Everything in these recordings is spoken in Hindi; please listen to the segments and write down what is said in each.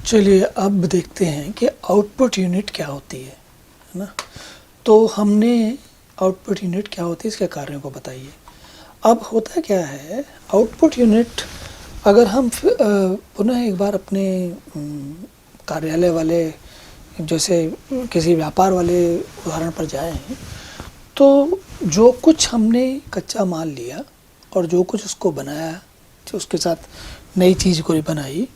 चलिए अब देखते हैं कि आउटपुट यूनिट क्या होती है ना। तो हमने आउटपुट यूनिट क्या होती है इसके कार्यों को बताइए। अब होता क्या है आउटपुट यूनिट, अगर हम पुनः एक बार अपने कार्यालय वाले जैसे किसी व्यापार वाले उदाहरण पर जाएं, तो जो कुछ हमने कच्चा माल लिया और जो कुछ उसको बनाया, जो उसके साथ नई चीज़ कोई बनाई,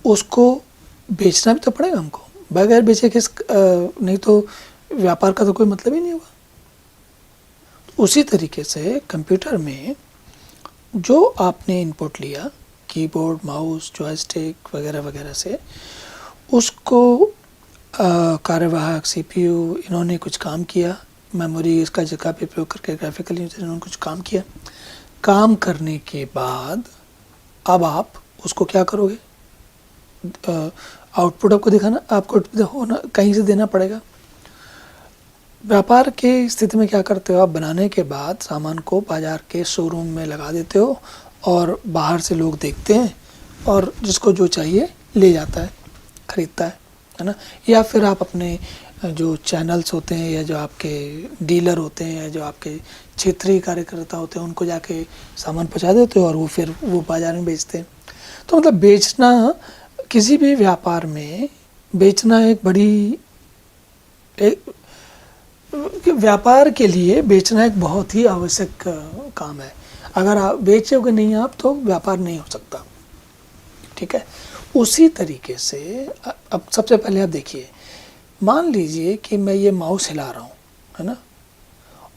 उसको बेचना भी तो पड़ेगा हमको। बगैर बेचे नहीं तो व्यापार का तो कोई मतलब ही नहीं होगा। उसी तरीके से कंप्यूटर में जो आपने इनपुट लिया, कीबोर्ड, माउस, जॉयस्टिक वगैरह वगैरह से, उसको कार्यवाहक सीपीयू इन्होंने कुछ काम किया, मेमोरी इसका जगह पे प्रयोग करके ग्राफिकल यूजर इन्होंने कुछ काम किया। काम करने के बाद अब आप उसको क्या करोगे, आउटपुट आपको दिखाना, आपको होना कहीं से देना पड़ेगा। व्यापार के स्थिति में क्या करते हो आप, बनाने के बाद सामान को बाज़ार के शोरूम में लगा देते हो और बाहर से लोग देखते हैं और जिसको जो चाहिए ले जाता है, ख़रीदता है ना। या फिर आप अपने जो चैनल्स होते हैं या जो आपके डीलर होते हैं या जो आपके क्षेत्रीय कार्यकर्ता होते हैं उनको जाके सामान पहुंचा देते हो और वो फिर वो बाज़ार में बेचते हैं। तो मतलब बेचना, किसी भी व्यापार में बेचना एक बड़ी व्यापार के लिए बेचना एक बहुत ही आवश्यक काम है। अगर आप बेचोगे नहीं आप तो व्यापार नहीं हो सकता, ठीक है। उसी तरीके से अब सबसे पहले आप देखिए, मान लीजिए कि मैं ये माउस हिला रहा हूँ, है ना,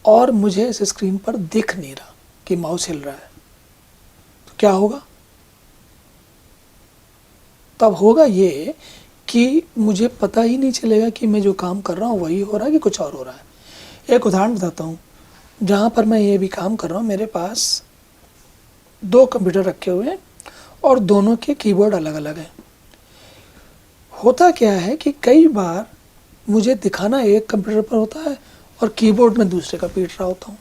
और मुझे इस स्क्रीन पर दिख नहीं रहा कि माउस हिल रहा है, तो क्या होगा? तब होगा ये कि मुझे पता ही नहीं चलेगा कि मैं जो काम कर रहा हूँ वही हो रहा है कि कुछ और हो रहा है। एक उदाहरण बताता हूँ, जहाँ पर मैं ये भी काम कर रहा हूँ, मेरे पास 2 कंप्यूटर रखे हुए हैं और दोनों के कीबोर्ड अलग अलग हैं। होता क्या है कि कई बार मुझे दिखाना एक कंप्यूटर पर होता है और कीबोर्ड में दूसरे का पीट रहा होता हूँ।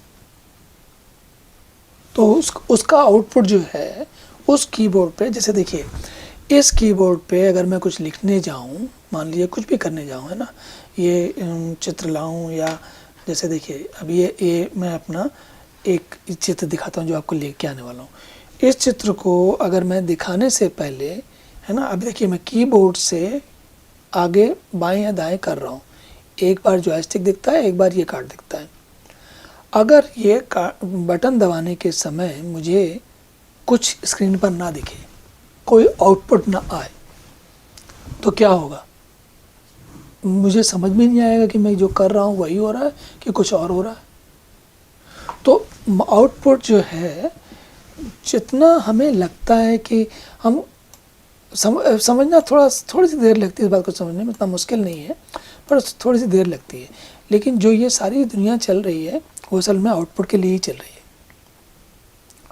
तो उसका आउटपुट जो है उस कीबोर्ड पे, जैसे देखिए इस कीबोर्ड पे अगर मैं कुछ लिखने जाऊँ, मान लीजिए कुछ भी करने जाऊँ, है ना, ये चित्र लाऊँ, या जैसे देखिए अब ये मैं अपना एक चित्र दिखाता हूँ जो आपको लेके आने वाला हूँ। इस चित्र को अगर मैं दिखाने से पहले, है ना, अब देखिए मैं कीबोर्ड से आगे बाएं या दाएं कर रहा हूँ, एक बार जॉयस्टिक दिखता है, एक बार ये कार्ड दिखता है। अगर ये बटन दबाने के समय मुझे कुछ स्क्रीन पर ना दिखे, कोई आउटपुट ना आए, तो क्या होगा? मुझे समझ में नहीं आएगा कि मैं जो कर रहा हूँ वही हो रहा है कि कुछ और हो रहा है। तो आउटपुट जो है, जितना हमें लगता है कि हम समझना थोड़ी सी देर लगती है, इस बात को समझने में इतना मुश्किल नहीं है, पर थोड़ी सी देर लगती है। लेकिन जो ये सारी दुनिया चल रही है वो असल में आउटपुट के लिए ही चल रही है।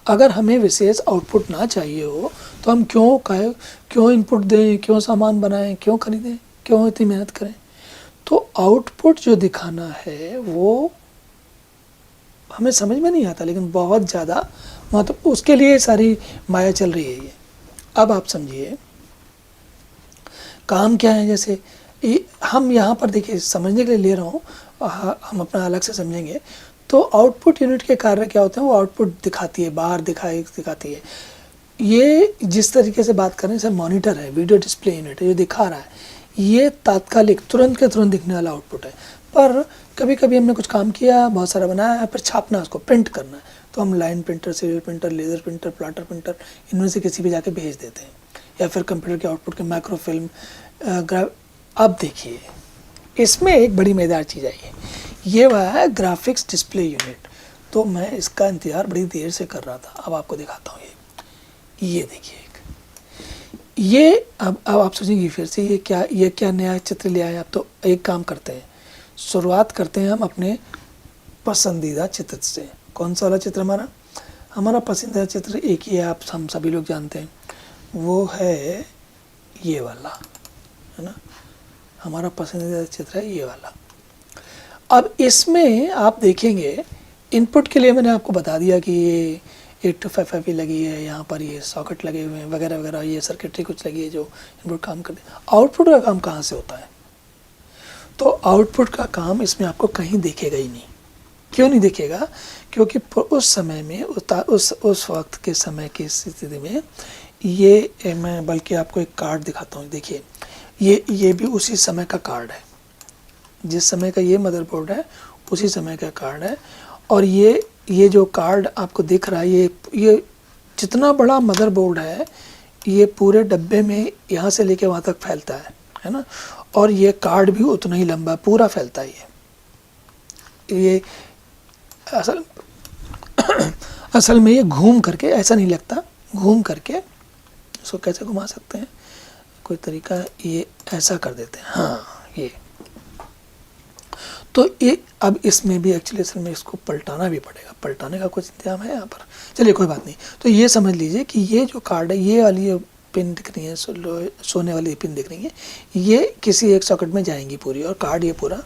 अगर हमें विशेष आउटपुट ना चाहिए हो तो हम क्यों इनपुट दें, क्यों सामान बनाएं, क्यों खरीदें, क्यों इतनी मेहनत करें? तो आउटपुट जो दिखाना है वो हमें समझ में नहीं आता, लेकिन बहुत ज़्यादा मतलब उसके लिए सारी माया चल रही है ये। अब आप समझिए काम क्या है। जैसे हम यहाँ पर देखिए समझने के लिए ले रहा हूँ, हम अपना अलग से समझेंगे। तो आउटपुट यूनिट के कार्य क्या होते हैं, वो आउटपुट दिखाती है, बाहर दिखाती है। ये जिस तरीके से बात कर रहे हैं सर, मॉनिटर है, वीडियो डिस्प्ले यूनिट है, जो दिखा रहा है, ये तात्कालिक तुरंत के तुरंत दिखने वाला आउटपुट है। पर कभी कभी हमने कुछ काम किया, बहुत सारा बनाया है, फिर छापना, उसको प्रिंट करना है, तो हम line printer, serial printer, laser printer, plotter printer, इनमें से किसी भी जाके भेज देते हैं, या फिर कंप्यूटर के आउटपुट के माइक्रो फिल्म। अब देखिए इसमें एक बड़ी मज़ेदार चीज़ आई है, ये वह है ग्राफिक्स डिस्प्ले यूनिट। तो मैं इसका इंतज़ार बड़ी देर से कर रहा था, अब आपको दिखाता हूँ। ये देखिए ये अब आप सोचेंगे फिर से ये क्या नया चित्र ले आए आप। तो एक काम करते हैं, शुरुआत करते हैं हम अपने पसंदीदा चित्र से। कौन सा वाला चित्र हमारा पसंदीदा चित्र एक ही है, हम सभी लोग जानते हैं, वो है ये वाला, है ना। हमारा पसंदीदा चित्र है ये वाला। अब इसमें आप देखेंगे इनपुट के लिए मैंने आपको बता दिया कि ये 8255 लगी है, यहाँ पर ये सॉकेट लगे हुए हैं वगैरह वगैरह, ये सर्किटरी कुछ लगी है जो इनपुट काम करते हैं। आउटपुट का काम कहाँ से होता है? तो आउटपुट का काम इसमें आपको कहीं दिखेगा ही नहीं। क्यों नहीं दिखेगा? क्योंकि उस समय में उस वक्त के समय की स्थिति में ये मैं बल्कि आपको एक कार्ड दिखाता हूँ। देखिए ये भी उसी समय का कार्ड है, जिस समय का ये मदरबोर्ड है उसी समय का कार्ड है। और ये जो कार्ड आपको दिख रहा है, ये जितना बड़ा मदरबोर्ड है ये पूरे डब्बे में यहाँ से लेके वहाँ तक फैलता है ना। और ये कार्ड भी उतना ही लंबा पूरा फैलता है। ये असल में ये घूम करके, ऐसा नहीं लगता, घूम करके इसको कैसे घुमा सकते हैं, कोई तरीका, ये ऐसा कर देते हैं, हाँ ये। तो ये अब इसमें भी एक्चुअली असल में इसको पलटाना भी पड़ेगा, पलटाने का कुछ इंतजाम है यहाँ पर, चलिए कोई बात नहीं। तो ये समझ लीजिए कि ये जो कार्ड है, ये वाली पिन दिख रही है, सोने वाली पिन दिख रही है, ये किसी एक सॉकेट में जाएंगी पूरी, और कार्ड ये पूरा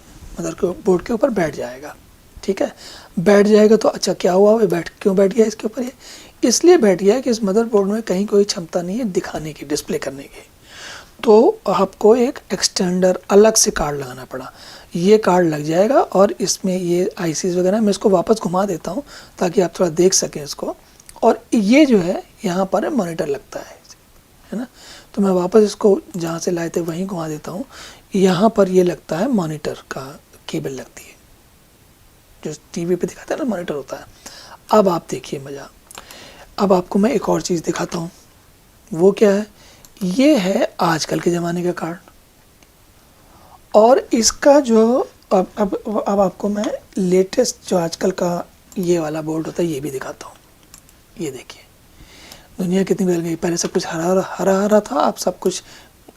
मदरबोर्ड के ऊपर बैठ जाएगा। ठीक है, बैठ जाएगा तो अच्छा क्या हुआ, वो क्यों बैठ गया इसके ऊपर? ये इसलिए बैठ गया कि इस मदरबोर्ड में कहीं कोई क्षमता नहीं है दिखाने की, डिस्प्ले करने की। तो आपको एक एक्सटेंडर अलग से कार्ड लगाना पड़ा। ये कार्ड लग जाएगा और इसमें ये आईसीज वगैरह, मैं इसको वापस घुमा देता हूँ ताकि आप थोड़ा देख सकें इसको। और ये जो है यहाँ पर मॉनिटर लगता है ना। तो मैं वापस इसको जहाँ से लाए थे वहीं घुमा देता हूँ। यहाँ पर ये लगता है मॉनिटर का केबल लगती है, जो टीवी पे दिखाता है ना, मॉनिटर होता है। अब आप देखिए मज़ा। अब आपको मैं एक और चीज़ दिखाता हूँ, वो क्या है? ये है आजकल के ज़माने का कार्ड। और इसका जो अब आपको मैं लेटेस्ट जो आजकल का ये वाला बोर्ड होता है ये भी दिखाता हूँ। ये देखिए दुनिया कितनी बदल गई। पहले सब कुछ हरा हरा था, अब सब कुछ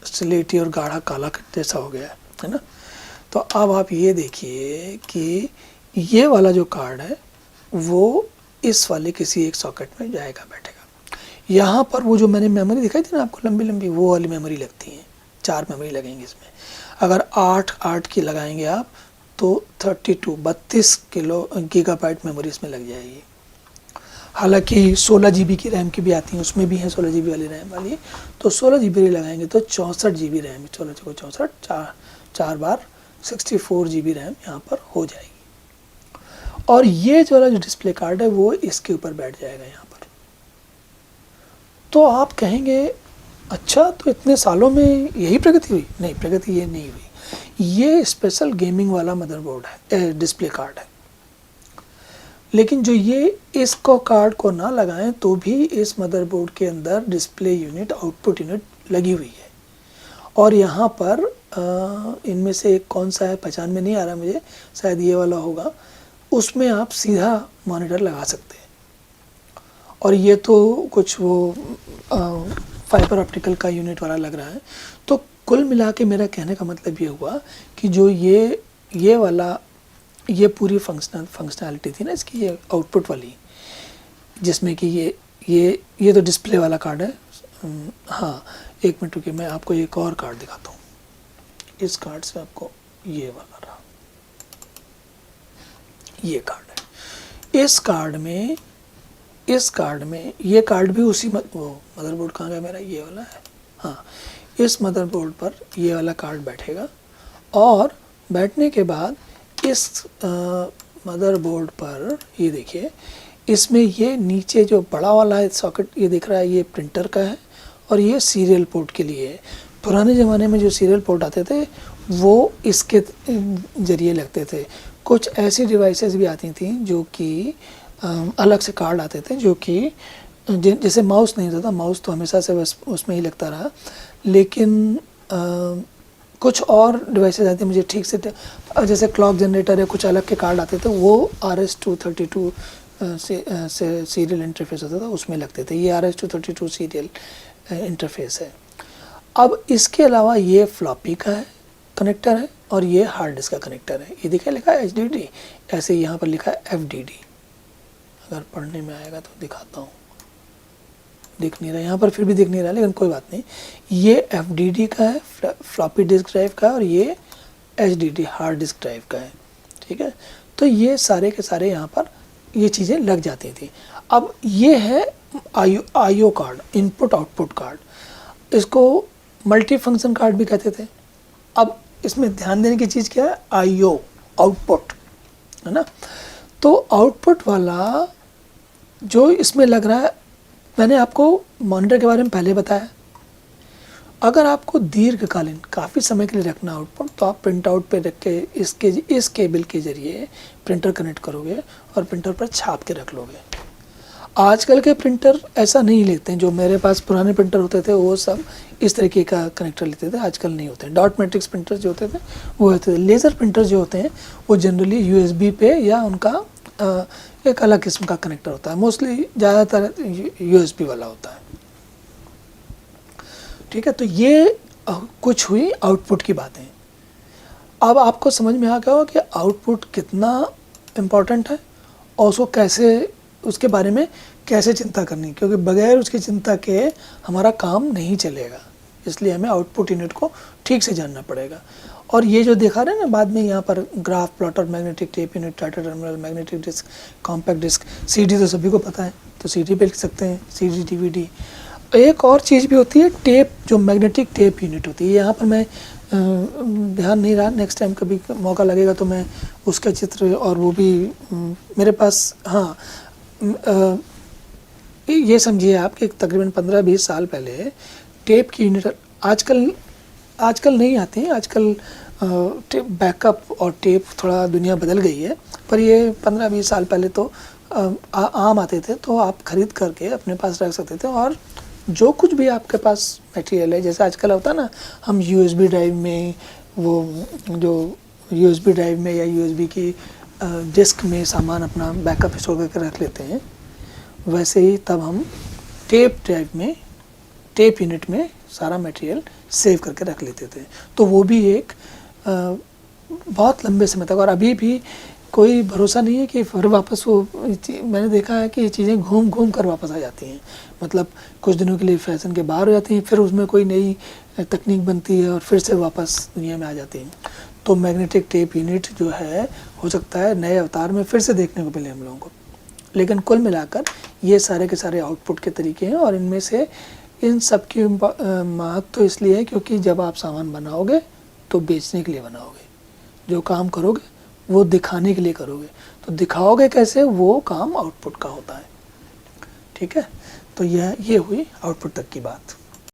स्लेटी और गाढ़ा काला जैसा हो गया है ना। तो अब आप ये देखिए कि ये वाला जो कार्ड है वो इस वाले किसी एक सॉकेट में जाएगा, बैठेगा। यहाँ पर वो जो मैंने मेमोरी दिखाई थी ना आपको, लंबी लंबी, वो वाली मेमोरी लगती है। 4 मेमोरी लगेंगी इसमें। अगर 8 की लगाएंगे आप तो 32 गीगाबाइट मेमोरी इसमें लग जाएगी। हालांकि 16 GB की रैम की भी आती है, उसमें भी है 16 GB वाली रैम वाली। तो 16 GB लगाएंगे तो 64 GB रैम, 16 को 64, 4 बार 64 GB रैम यहाँ पर हो जाएगी। और ये जो वाला जो डिस्प्ले कार्ड है वो इसके ऊपर बैठ जाएगा यहाँ पर। तो आप कहेंगे अच्छा तो इतने सालों में यही प्रगति हुई? नहीं, प्रगति ये नहीं हुई। ये स्पेशल गेमिंग वाला मदरबोर्ड है, डिस्प्ले कार्ड है। लेकिन जो ये इसको कार्ड को ना लगाएं तो भी इस मदरबोर्ड के अंदर डिस्प्ले यूनिट, आउटपुट यूनिट लगी हुई है। और यहाँ पर इनमें से एक कौन सा है पहचान में नहीं आ रहा मुझे, शायद ये वाला होगा। उसमें आप सीधा मॉनिटर लगा सकते हैं। और ये तो कुछ वो फाइबर ऑप्टिकल का यूनिट वाला लग रहा है। तो कुल मिला के मेरा कहने का मतलब ये हुआ कि जो ये वाला ये पूरी फंक्शनैलिटी थी ना इसकी, ये आउटपुट वाली, जिसमें कि ये तो डिस्प्ले वाला कार्ड है। हाँ, एक मिनट रुकिए, मैं आपको एक और कार्ड दिखाता हूँ। इस कार्ड से आपको ये वाला रहा, ये कार्ड है। इस कार्ड में ये कार्ड भी उसी वो मदरबोर्ड कहाँ गया मेरा, ये वाला है। हाँ, इस मदरबोर्ड पर ये वाला कार्ड बैठेगा। और बैठने के बाद इस मदरबोर्ड पर ये देखिए, इसमें ये नीचे जो बड़ा वाला है सॉकेट ये दिख रहा है, ये प्रिंटर का है और ये सीरियल पोर्ट के लिए है। पुराने ज़माने में जो सीरियल पोर्ट आते थे वो इसके ज़रिए लगते थे। कुछ ऐसी डिवाइसेस भी आती थी जो कि अलग से कार्ड आते थे, जो कि जैसे माउस नहीं होता था, माउस तो हमेशा से बस उसमें ही लगता रहा। लेकिन कुछ और डिवाइसेस आती मुझे ठीक से, जैसे क्लॉक जनरेटर या कुछ अलग के कार्ड आते थे, वो RS-232 से सीरियल इंटरफेस होता था, उसमें लगते थे। ये RS-232 सीरियल इंटरफेस है। अब इसके अलावा ये फ्लॉपी का है कनेक्टर है और ये हार्ड डिस्क का कनेक्टर है। ये दिखा लिखा है HDD, ऐसे यहाँ पर लिखा है FDD। अगर पढ़ने में आएगा तो दिखाता हूँ, दिख नहीं रहा यहाँ पर, फिर भी दिख नहीं रहा, लेकिन कोई बात नहीं। ये FDD का है, फ्लॉपी डिस्क ड्राइव का है, और ये HDD हार्ड डिस्क ड्राइव का है। ठीक है, तो ये सारे के सारे यहाँ पर ये चीज़ें लग जाती थी। अब ये है IO card, input output card, इसको मल्टी फंक्शन कार्ड भी कहते थे। अब इसमें ध्यान देने की चीज़ क्या है, आईओ आउटपुट है ना। तो आउटपुट वाला जो इसमें लग रहा है, मैंने आपको मॉनिटर के बारे में पहले बताया, अगर आपको दीर्घकालीन काफ़ी समय के लिए रखना आउटपुट, तो आप प्रिंट आउट पे रख के इस केबल के ज़रिए प्रिंटर कनेक्ट करोगे और प्रिंटर पर छाप के रख लोगे। आजकल के प्रिंटर ऐसा नहीं लेते हैं, जो मेरे पास पुराने प्रिंटर होते थे वो सब इस तरीके का कनेक्टर लेते थे, आजकल नहीं होते हैं। डॉट मैट्रिक्स प्रिंटर जो होते थे वो होते थे। लेज़र प्रिंटर जो होते हैं वो जनरली यूएसबी पे या उनका एक अलग किस्म का कनेक्टर होता है, मोस्टली ज़्यादातर यूएसबी वाला होता है। ठीक है, तो ये कुछ हुई आउटपुट की बातें। अब आपको समझ में आ गया होगा कि आउटपुट कितना इम्पोर्टेंट है और उसको कैसे, उसके बारे में कैसे चिंता करनी, क्योंकि बगैर उसकी चिंता के हमारा काम नहीं चलेगा। इसलिए हमें आउटपुट यूनिट को ठीक से जानना पड़ेगा। और ये जो दिखा रहे हैं ना बाद में यहाँ पर graph plotter, magnetic tape unit, data terminal, magnetic disk, compact disc, CD तो सभी को पता है, तो सीडी पे लिख सकते हैं, सीडी, डीवीडी। एक और चीज़ भी होती है टेप, जो मैग्नेटिक टेप यूनिट होती है। यहाँ पर मैं ध्यान नहीं रहा, नेक्स्ट टाइम कभी मौका लगेगा तो मैं उसका चित्र और वो भी मेरे पास, हाँ, ये समझिए आप कि तकरीबन 15-20 साल पहले टेप की यूनिट, आजकल नहीं आती हैं, आजकल बैकअप और टेप थोड़ा दुनिया बदल गई है, पर ये 15-20 साल पहले तो आम आते थे, तो आप खरीद करके अपने पास रख सकते थे। और जो कुछ भी आपके पास मटेरियल है, जैसे आजकल होता है ना, हम यूएसबी ड्राइव में, वो जो यूएसबी ड्राइव में या यूएसबी की डिस्क में सामान अपना बैकअप स्टोर करके रख लेते हैं, वैसे ही तब हम टेप ड्राइव में, टेप यूनिट में सारा मटेरियल सेव करके रख लेते थे। तो वो भी एक बहुत लंबे समय तक, और अभी भी कोई भरोसा नहीं है कि फिर वापस वो, मैंने देखा है कि ये चीज़ें घूम घूम कर वापस आ जाती हैं, मतलब कुछ दिनों के लिए फैशन के बाहर हो जाती हैं, फिर उसमें कोई नई तकनीक बनती है और फिर से वापस दुनिया में आ जाती हैं। तो मैग्नेटिक टेप यूनिट जो है, हो सकता है नए अवतार में फिर से देखने को मिले हम लोगों को। लेकिन कुल मिलाकर ये सारे के सारे आउटपुट के तरीके हैं, और इनमें से इन सब की महत्व तो इसलिए है क्योंकि जब आप सामान बनाओगे तो बेचने के लिए बनाओगे, जो काम करोगे वो दिखाने के लिए करोगे, तो दिखाओगे कैसे, वो काम आउटपुट का होता है। ठीक है, तो ये हुई आउटपुट तक की बात।